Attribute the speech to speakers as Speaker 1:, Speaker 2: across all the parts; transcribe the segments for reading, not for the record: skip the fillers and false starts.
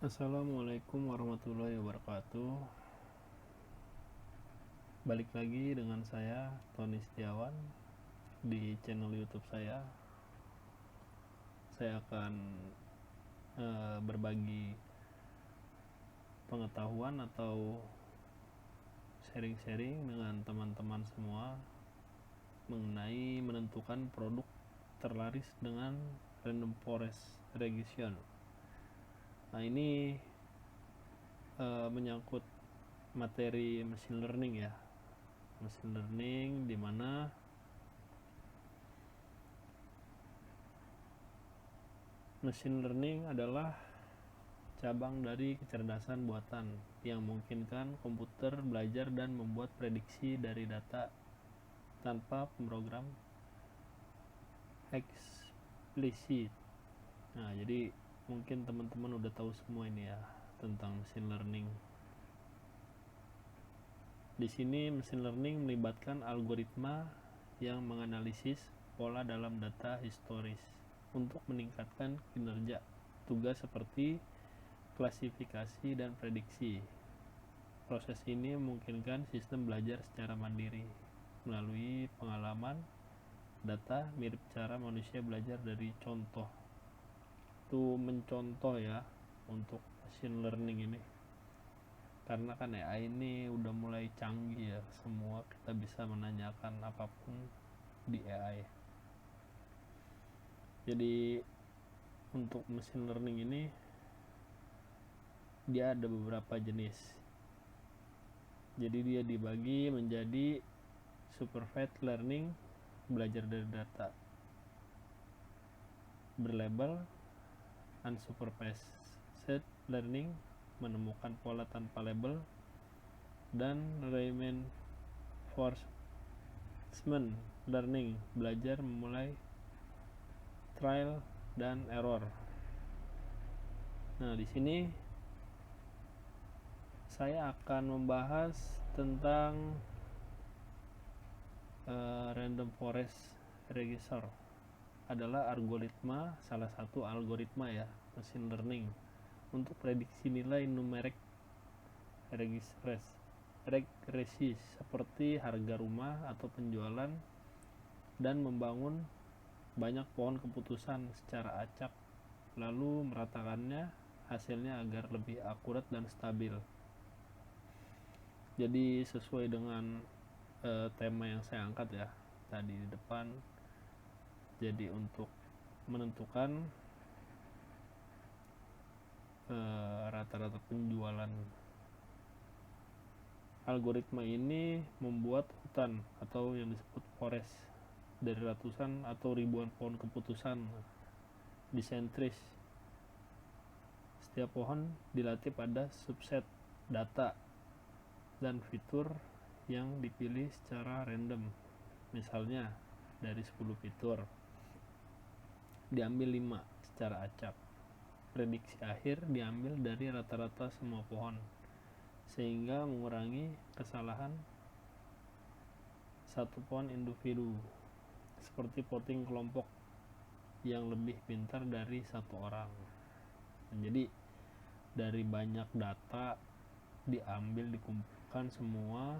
Speaker 1: Assalamualaikum warahmatullahi wabarakatuh. Balik lagi dengan saya Tony Setiawan di channel YouTube saya. Saya akan berbagi pengetahuan atau sharing-sharing dengan teman-teman semua mengenai menentukan produk terlaris dengan Random Forest Regression. Nah, ini menyangkut materi machine learning ya. Machine learning di mana machine learning adalah cabang dari kecerdasan buatan yang memungkinkan komputer belajar dan membuat prediksi dari data tanpa pemrogram eksplisit. Nah, jadi mungkin teman-teman udah tahu semua ini ya tentang machine learning. Di sini machine learning melibatkan algoritma yang menganalisis pola dalam data historis untuk meningkatkan kinerja tugas seperti klasifikasi dan prediksi. Proses ini memungkinkan sistem belajar secara mandiri melalui pengalaman data, mirip cara manusia belajar dari contoh. Itu mencontoh ya untuk machine learning ini. Karena kan AI ini udah mulai canggih ya, semua kita bisa menanyakan apapun di AI. Jadi untuk machine learning ini dia ada beberapa jenis. Jadi dia dibagi menjadi supervised learning, belajar dari data, berlabel, unsupervised learning, menemukan pola tanpa label, dan reinforcement learning, belajar memulai trial dan error. Nah, di sini saya akan membahas tentang Random Forest Regression adalah algoritma, salah satu algoritma ya machine learning untuk prediksi nilai numerik regresi seperti harga rumah atau penjualan dan membangun banyak pohon keputusan secara acak lalu meratakannya hasilnya agar lebih akurat dan stabil. Jadi sesuai dengan tema yang saya angkat ya tadi di depan, jadi untuk menentukan rata-rata penjualan, algoritma ini membuat hutan atau yang disebut forest dari ratusan atau ribuan pohon keputusan disentris. Setiap pohon dilatih pada subset data dan fitur yang dipilih secara random. Misalnya dari 10 fitur diambil 5 secara acak. Prediksi akhir diambil dari rata-rata semua pohon sehingga mengurangi kesalahan satu pohon individu, seperti voting kelompok yang lebih pintar dari satu orang. Jadi dari banyak data diambil, dikumpulkan semua,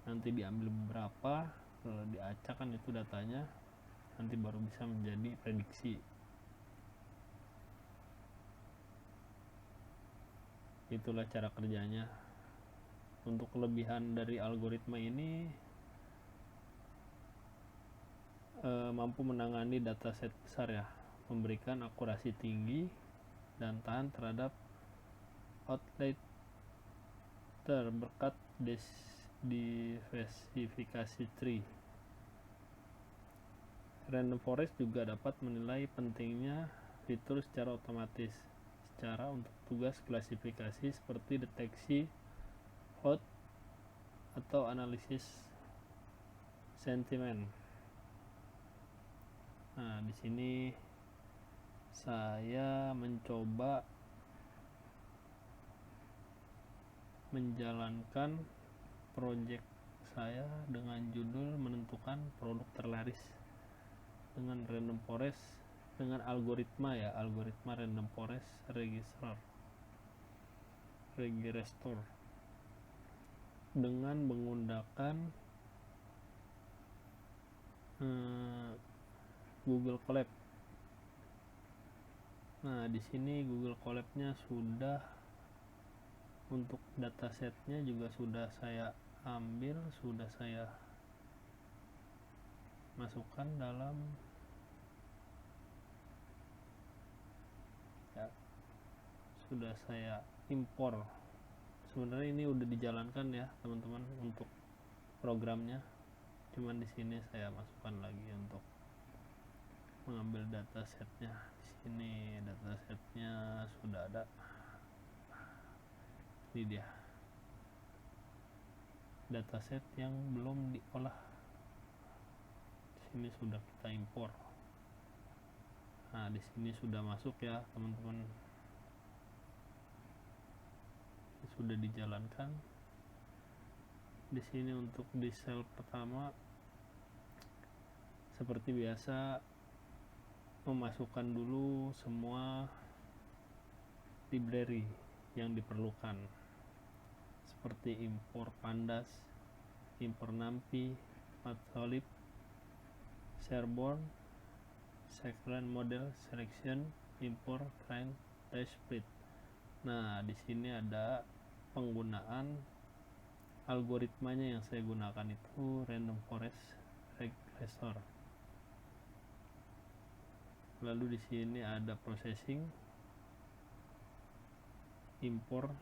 Speaker 1: nanti diambil beberapa, diacakkan itu datanya, nanti baru bisa menjadi prediksi. Itulah cara kerjanya. Untuk kelebihan dari algoritma ini mampu menangani dataset besar ya, memberikan akurasi tinggi dan tahan terhadap outlier berkat diversifikasi tree. Random Forest juga dapat menilai pentingnya fitur secara otomatis secara untuk tugas klasifikasi seperti deteksi hot atau analisis sentimen. Nah, di sini saya mencoba menjalankan proyek saya dengan judul menentukan produk terlaris dengan Random Forest dengan algoritma Random Forest Regressor dengan menggunakan Google Colab. Nah, di sini Google Colab-nya sudah, untuk datasetnya juga sudah saya ambil, sudah saya masukkan dalam sudah saya impor. Sebenarnya ini udah dijalankan ya teman-teman untuk programnya, cuman di sini saya masukkan lagi untuk mengambil datasetnya. Di sini datasetnya sudah ada, ini dia dataset yang belum diolah. Di sini sudah kita impor. Nah, di sini sudah masuk ya teman-teman, sudah dijalankan. Di sini untuk di sel pertama seperti biasa memasukkan dulu semua library yang diperlukan, seperti impor pandas, impor numpy, matplotlib, sherborne, second model selection, impor train split. Nah, di sini ada penggunaan algoritmanya yang saya gunakan itu Random Forest Regressor. Lalu di sini ada processing, impor,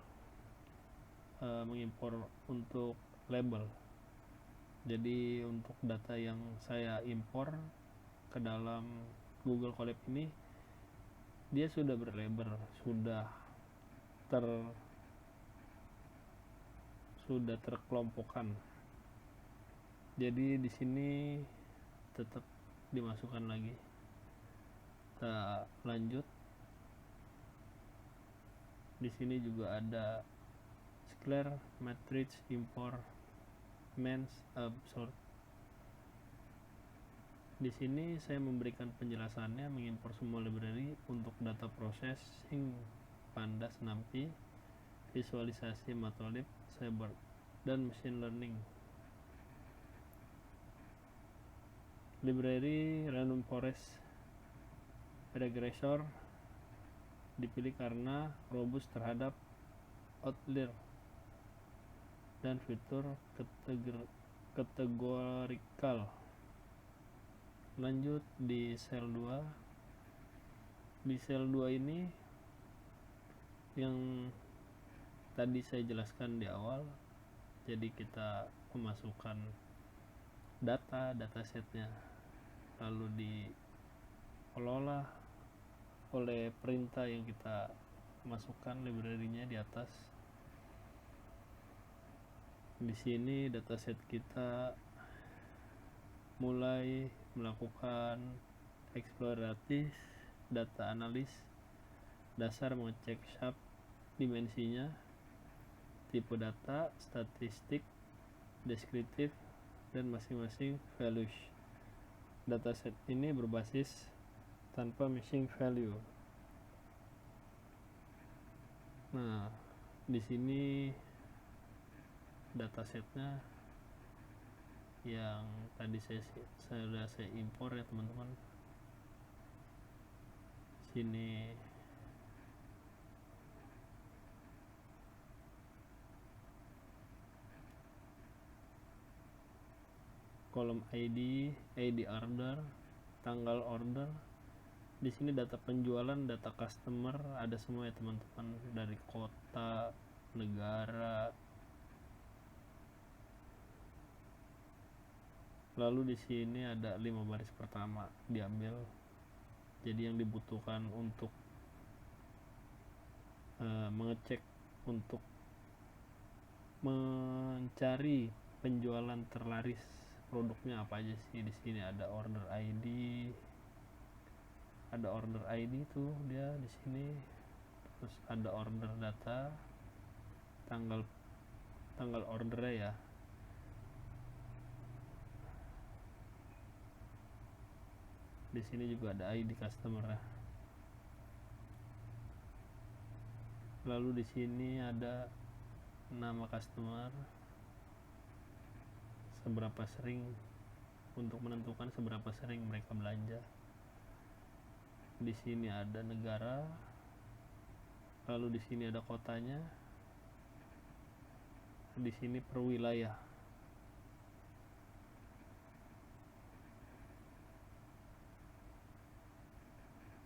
Speaker 1: mengimpor untuk label. Jadi untuk data yang saya impor ke dalam Google Colab ini, dia sudah berlabel, sudah terkelompokkan. Jadi di sini tetap dimasukkan lagi. Kita lanjut. Di sini juga ada Square Matrix Import Mens Absorb. Di sini saya memberikan penjelasannya, mengimpor semua library untuk data processing pandas, numpy, visualisasi matplotlib, sherborne, dan machine learning. Library Random Forest Regressor dipilih karena robust terhadap outlier dan fitur kategorikal. Lanjut di sel 2. Di sel 2 ini yang tadi saya jelaskan di awal, jadi kita memasukkan datasetnya, lalu diolah oleh perintah yang kita masukkan library-nya di atas. Di sini dataset kita mulai melakukan eksploratif, data analis dasar, mengecek sub dimensinya, tipe data, statistik, deskriptif, dan masing-masing values. Dataset ini berbasis tanpa missing value. Nah, di sini datasetnya yang tadi saya impor ya teman-teman. Sini kolom ID order, tanggal order. Di sini data penjualan, data customer, ada semua ya teman-teman, dari kota, negara. Lalu di sini ada 5 baris pertama diambil. Jadi yang dibutuhkan untuk mengecek, untuk mencari penjualan terlaris produknya apa aja sih. Di sini ada order ID, tuh dia di sini. Terus ada order data, tanggal ordernya ya. Di sini juga ada ID customer ya. Lalu di sini ada nama customer, seberapa sering, untuk menentukan seberapa sering mereka belanja. Di sini ada negara, lalu di sini ada kotanya, di sini per wilayah.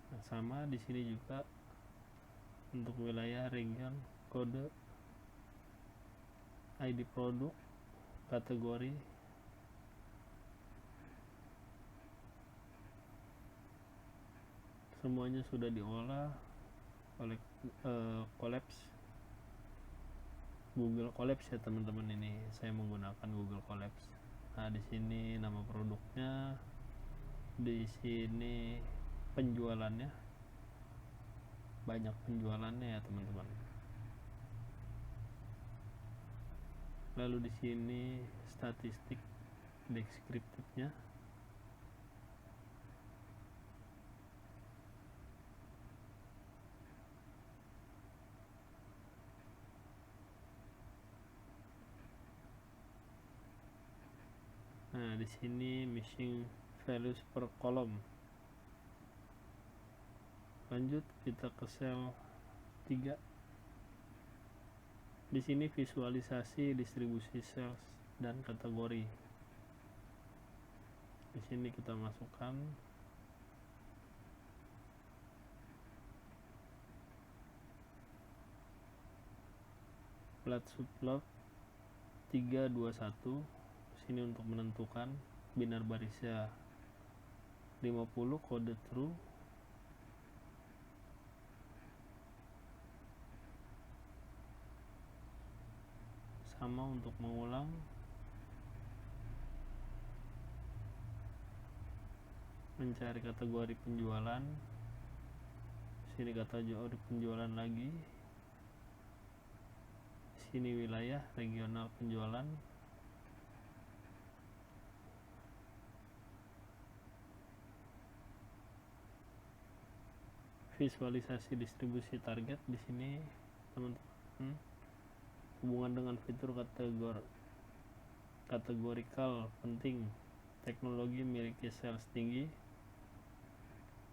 Speaker 1: Nah, sama di sini juga untuk wilayah, region, kode, ID produk, kategori, semuanya sudah diolah oleh Collapse, Google Collapse ya teman-teman. Ini saya menggunakan Google Collapse. Nah, di sini nama produknya, di sini penjualannya, banyak penjualannya ya teman-teman. Lalu di sini statistik deskriptifnya. Nah, di sini missing values per kolom. Lanjut kita ke sel 3. Di sini visualisasi distribusi sales dan kategori. Di sini kita masukkan plat subplot 321. Sini untuk menentukan binar barisnya 50, kode true. Sama untuk mengulang, mencari kategori penjualan. Sini kategori penjualan lagi. Sini wilayah, regional penjualan. Visualisasi distribusi target. Di sini teman-teman, hubungan dengan fitur kategorikal penting, teknologi memiliki sales tinggi,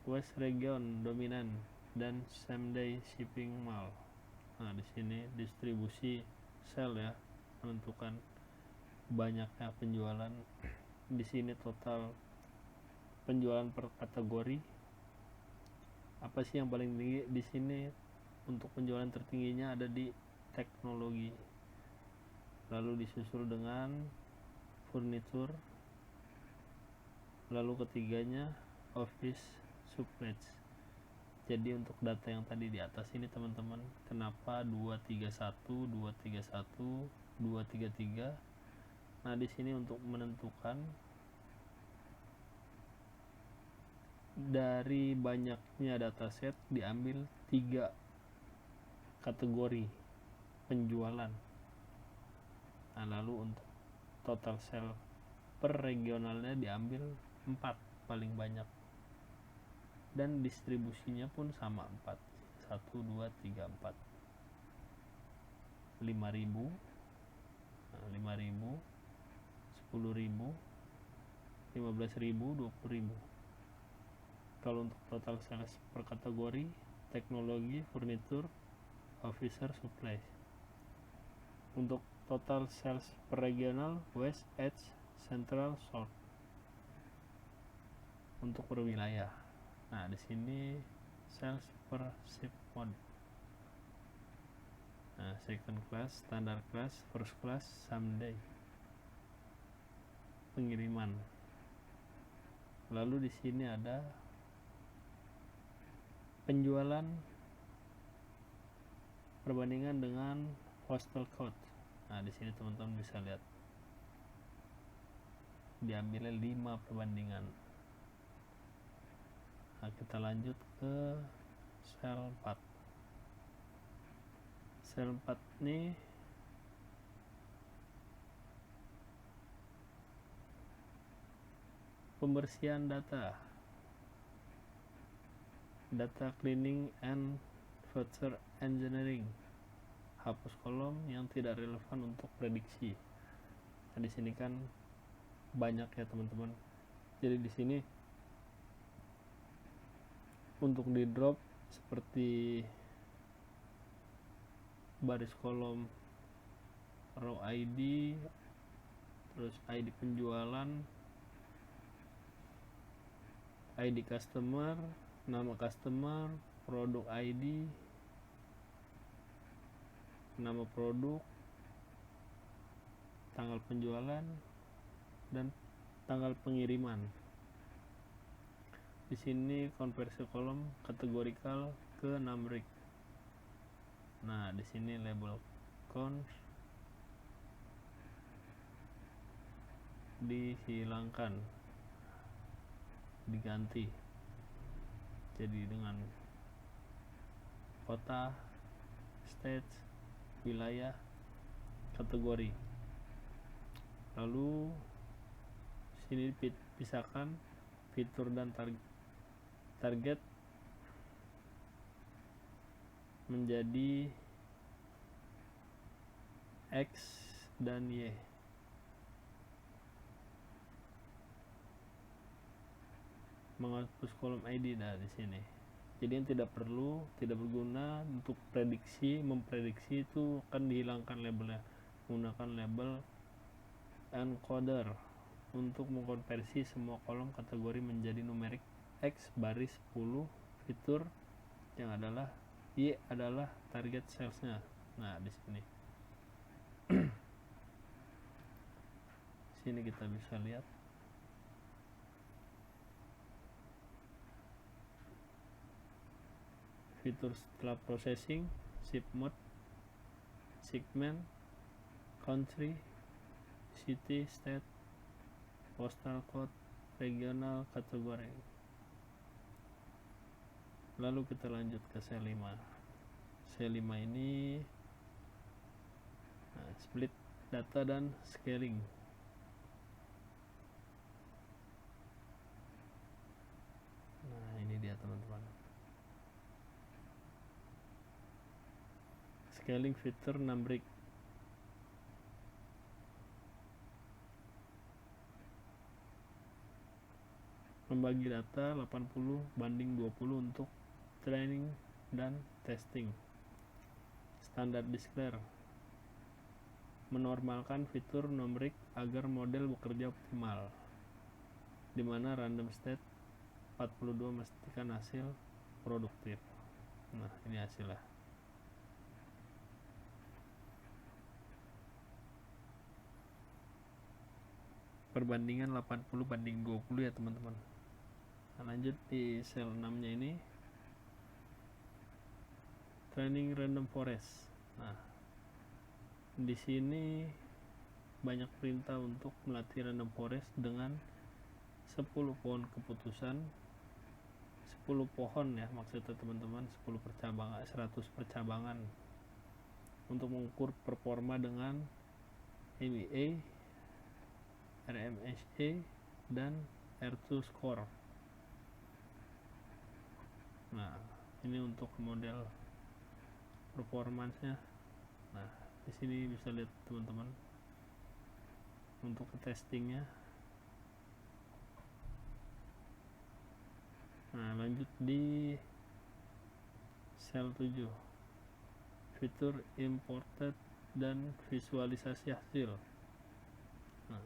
Speaker 1: West region dominan, dan same day shipping mal. Nah, di sini distribusi sell ya, menentukan banyaknya penjualan. Di sini total penjualan per kategori. Apa sih yang paling tinggi? Di sini untuk penjualan tertingginya ada di teknologi, lalu disusul dengan furniture, lalu ketiganya office supplies. Jadi untuk data yang tadi di atas ini teman-teman, kenapa 231, 231, 233? Nah, di sini untuk menentukan dari banyaknya dataset diambil 3 kategori penjualan. Nah, lalu untuk total sale per regionalnya diambil 4 paling banyak, dan distribusinya pun sama 4, 1, 2, 3, 4, 5.000, 5.000, 10.000, 15.000, 20.000. Kalau untuk total sales per kategori, teknologi, furniture, officer, supply. Untuk total sales per regional, west, edge, central, south. Untuk per wilayah. Nah, di sini sales per ship mode. Nah, second class, standard class, first class, someday. Pengiriman. Lalu di sini ada penjualan perbandingan dengan postal code. Nah, di sini teman-teman bisa lihat diambilnya 5 perbandingan. Nah, kita lanjut ke sel 4. Sel 4 nih pembersihan data. data cleaning and feature engineering, hapus kolom yang tidak relevan untuk prediksi. Nah, di sini kan banyak ya teman-teman. Jadi di sini untuk di drop seperti baris kolom row ID, terus ID penjualan, ID customer, nama customer, produk ID, nama produk, tanggal penjualan, dan tanggal pengiriman. Di sini konversi kolom kategorikal ke numeric. Nah, di sini label cons dihilangkan, diganti jadi dengan kota, state, wilayah, kategori. Lalu sini pisahkan fitur dan target menjadi X dan Y. Menghapus kolom ID di sini. Jadi yang tidak berguna untuk memprediksi itu akan dihilangkan labelnya. Menggunakan label encoder untuk mengkonversi semua kolom kategori menjadi numerik X baris 10 fitur yang adalah Y adalah target salesnya. Nah, di sini. Sini kita bisa lihat fitur setelah processing, ship mode, segment, country, city, state, postal code, regional, kategori. Lalu kita lanjut ke cell 5. Cell 5 ini split data dan scaling. Nah, ini dia teman-teman. Scaling fitur numeric. Membagi data 80/20 untuk training dan testing. Standar declare. Menormalkan fitur numeric agar model bekerja optimal, di mana random state 42 memastikan hasil produktif. Nah, ini hasilnya. Perbandingan 80/20 ya teman-teman. Nah, lanjut di cell 6 nya ini training random forest. Nah, di sini banyak perintah untuk melatih random forest dengan 10 pohon keputusan, 10 pohon ya maksudnya teman-teman, 10 percabangan, 100 percabangan untuk mengukur performa dengan MEA, RMSE, dan R2 score. Nah, ini untuk model performance-nya. Nah, di sini bisa lihat teman-teman untuk testingnya. Nah, lanjut di cell 7, fitur imported dan visualisasi hasil. Nah,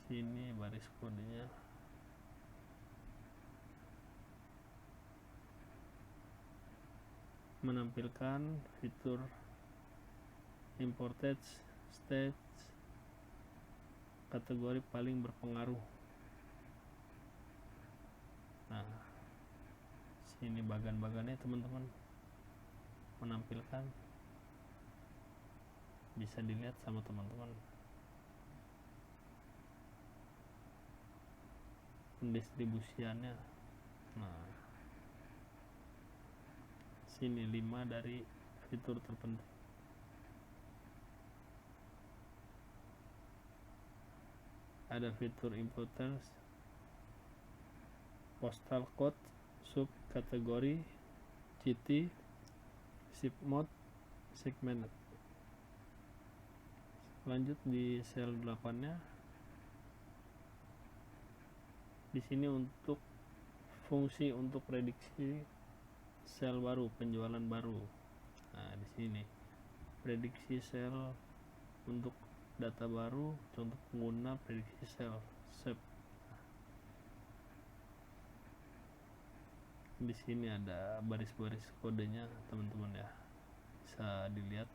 Speaker 1: sini baris kodenya. Menampilkan fitur imported state kategori paling berpengaruh. Nah, sini bagan-bagannya teman-teman menampilkan, bisa dilihat sama teman-teman. Pendistribusiannya. Nah, sini 5 dari fitur terpenting. ada fitur importance, postal code, sub kategori, CT, ship mode, segment. Lanjut di sel 8-nya. Di sini untuk fungsi untuk prediksi sel baru, penjualan baru. Nah, di sini prediksi sel untuk data baru, contoh pengguna prediksi sel SEP. Di sini ada baris-baris kodenya teman-teman ya, bisa dilihat.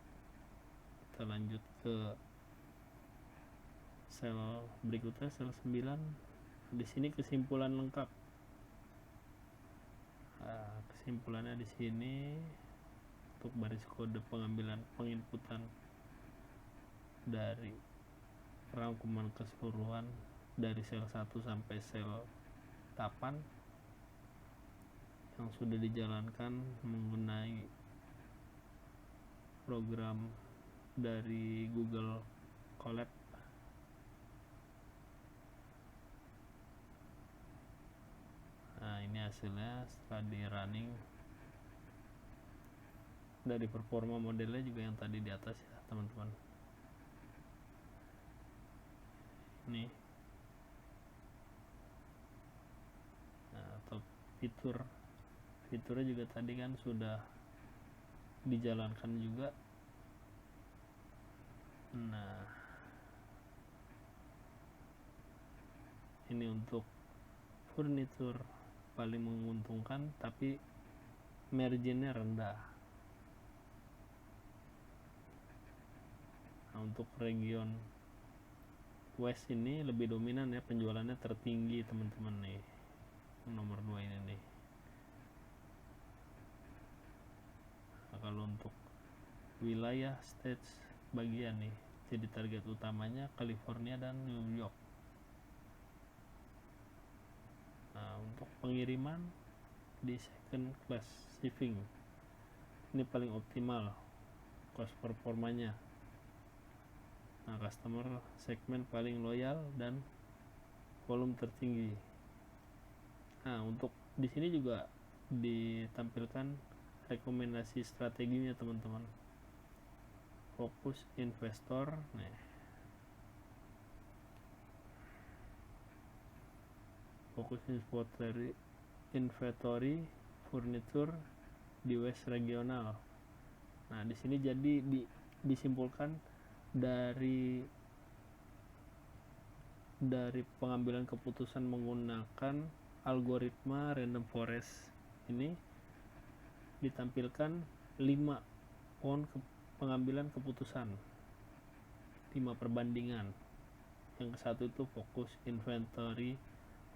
Speaker 1: Kita lanjut ke sel berikutnya, sel 9. Di sini kesimpulan lengkap. Nah, kesimpulannya di sini untuk baris kode pengambilan penginputan dari rangkuman keseluruhan dari sel 1 sampai sel 8 yang sudah dijalankan menggunakan program dari Google Colab. Nah, ini hasilnya setelah di running. Dari performa modelnya juga yang tadi di atas ya teman-teman. Ini nah, atau fiturnya juga tadi kan sudah dijalankan juga. Nah, ini untuk furnitur paling menguntungkan tapi marginnya rendah. Nah, untuk region West ini lebih dominan ya, penjualannya tertinggi teman-teman nih, nomor 2 ini nih. Nah, kalau untuk wilayah states bagian nih, jadi target utamanya California dan New York. Nah, untuk pengiriman di second class shipping ini paling optimal cost performanya. Nah, customer segmen paling loyal dan volume tertinggi. Nah, untuk di sini juga ditampilkan rekomendasi strateginya teman-teman. Fokus investor. Nah, fokus inventory furniture di West regional. Nah, di sini jadi disimpulkan dari pengambilan keputusan menggunakan algoritma random forest ini ditampilkan 5 pengambilan keputusan, 5 perbandingan. Yang ke-1 itu fokus inventory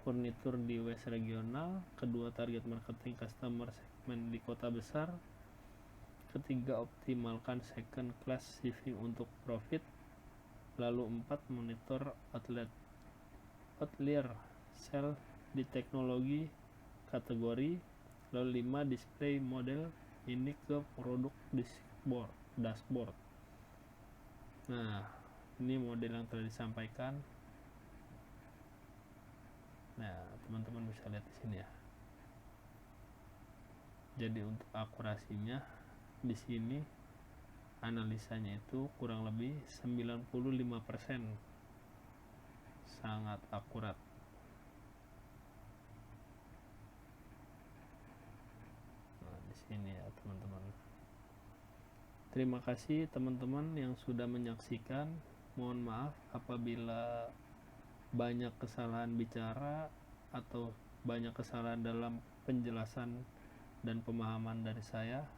Speaker 1: furnitur di West regional, kedua target marketing customer segmen di kota besar, ketiga optimalkan second class shipping untuk profit, lalu 4 monitor outlier sell di teknologi kategori, lalu 5 display model ini ke produk dashboard. Nah, ini model yang telah disampaikan. Nah, teman-teman bisa lihat di sini ya. Jadi untuk akurasinya di sini analisanya itu kurang lebih 95%. Sangat akurat. Nah, di sini ya, teman-teman. Terima kasih teman-teman yang sudah menyaksikan. Mohon maaf apabila banyak kesalahan bicara atau banyak kesalahan dalam penjelasan dan pemahaman dari saya.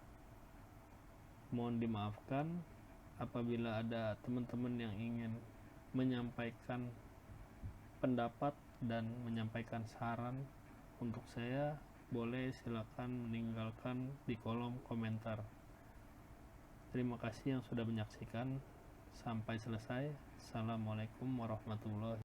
Speaker 1: Mohon dimaafkan. Apabila ada teman-teman yang ingin menyampaikan pendapat dan menyampaikan saran untuk saya, boleh silakan meninggalkan di kolom komentar. Terima kasih yang sudah menyaksikan sampai selesai. Assalamualaikum warahmatullahi wabarakatuh.